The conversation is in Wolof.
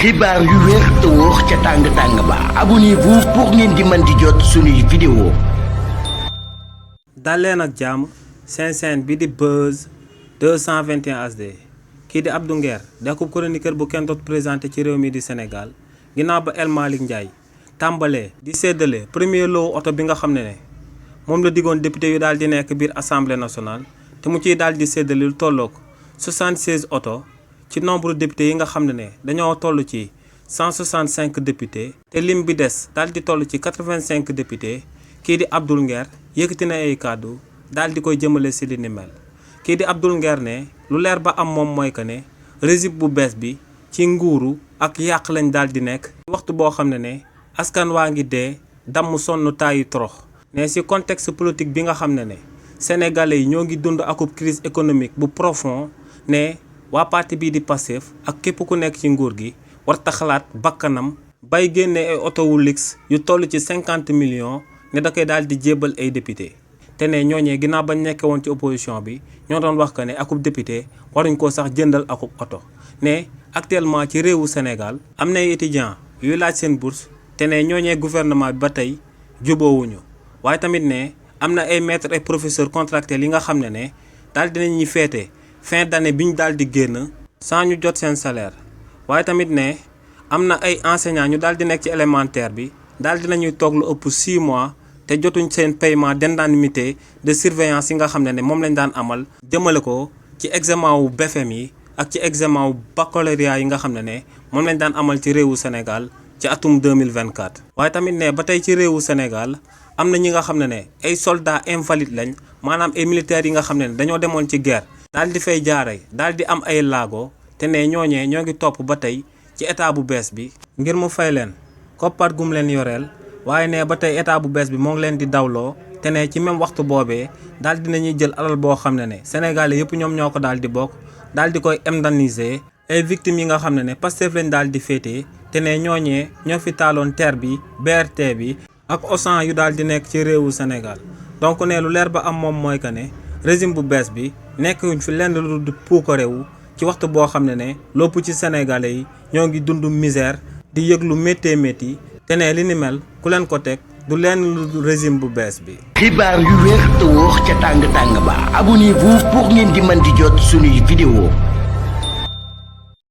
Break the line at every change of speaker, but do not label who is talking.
xibaar yu wér te wóor ca tàng ba abonnez-vous pour ngeen di mën di jot suñuy vidéo.
dal leen ak jàmm seen chaîne bi di Buzz 221 HD kii di Abdou Nguer nekkub chroniqueur bu kenn doot présenté ci réew mi di Sénégal ginnaaw ba El Malick Ndiaye tàmbalee di séddale premier lot oto bi nga xam ne moom la diggoon député yu daal di nekk biir assemblée nationale te mu ciy daal di séddale lu tollook 76 oto ci nombre député yi nga xam ne dañoo toll ci 165 députés te lim bi des daal di toll ci 85 députés kii di Abdou Nguer yëkkati na ay kàddu daal di koy jëmale si li ni mel kii di Abdou Nguer ne lu leer ba am moom mooy que ne régime bu bees bi ci nguuru ak yàq lañ daal di nekk waxtu boo xam ne askan waa ngi dee damm sonn taayi torox ne si contexte politique bi nga xam ne sénégalais yi ñoo ngi dund akub crise économique bu profond ne waa parti bii di Pastef ak képp ku nekk ci nguur gi warta xalaat bakkanam bay génne ay oto wu luxe yu toll ci 50 millions ne da koy daal di jébal ay député te ne ñooñee ginnaaw bañ nekkee woon ci opposition bi ñoo doon wax que ne akub député waruñ koo sax jëndal akub oto ne actuellement ci réewu Sénégal am na ay étudiants yuy laaj seen bourse te ne ñooñee gouvernement bi ba tey juboowuñu waaye tamit ne am na ay maîtres et professeurs contractuels yi nga xam ne daal dinañuy féete fin d'année bi ñu daal di génn sans ñu jot seen salaire waaye tamit ne am na ay enseignants ñu daal di nekk ci élémentaire bi daal dinañuy toog lu ëpp 6 mois te jotuñ seen paiement d'indemnité de surveillance yi nga xam ne moom lañ daan amal jëmale ko ci examen wu BFEM yi ak ci examen wu baccalauréat yi nga xam ne moom lañ daan amal ci réewu Sénégal ci atum 2024. waaye tamit ne ba tey ci réewu Sénégal am na ñi nga xam ne ay soldats invalides lañ maanaam ay militaires yi nga xam ne dañoo demoon ci guerre daal di fay jaare daal di am ay laago te ne ñooñee ñoo ngi topp ba tey ci état bu bees bi ngir mu fay leen koppar gum leen yoreel waaye ne ba tey état bu bees bi moo ngi leen di dawloo te ne ci même waxtu boobee daal dinañuy jël alal boo xam ne sénégalais yëpp ñoom ñoo ko daal di bokk daal di koy indemniser ay victimes yi nga xam ne Pastef lañ daal di féetee te ne ñooñee ñoo fi taaloon TER bi BRT bi ak Auchan yu daal di nekk ci réewu Sénégal donc ne lu leer ba am moom mooy que ne régime bu bees bi nekkuñ fi lenn lu du puukarewu ci waxtu boo xam ne lopp ci sénégalais yi ñoo ngi dund misère di yëg lu méttee métti te ne li ni mel ku leen ko teg du lenn lu régime bu bees bi.
xibaar yu wér te wóor ca tàng ba abonnez-vous pour ngeen di mën di jot suñuy vidéo.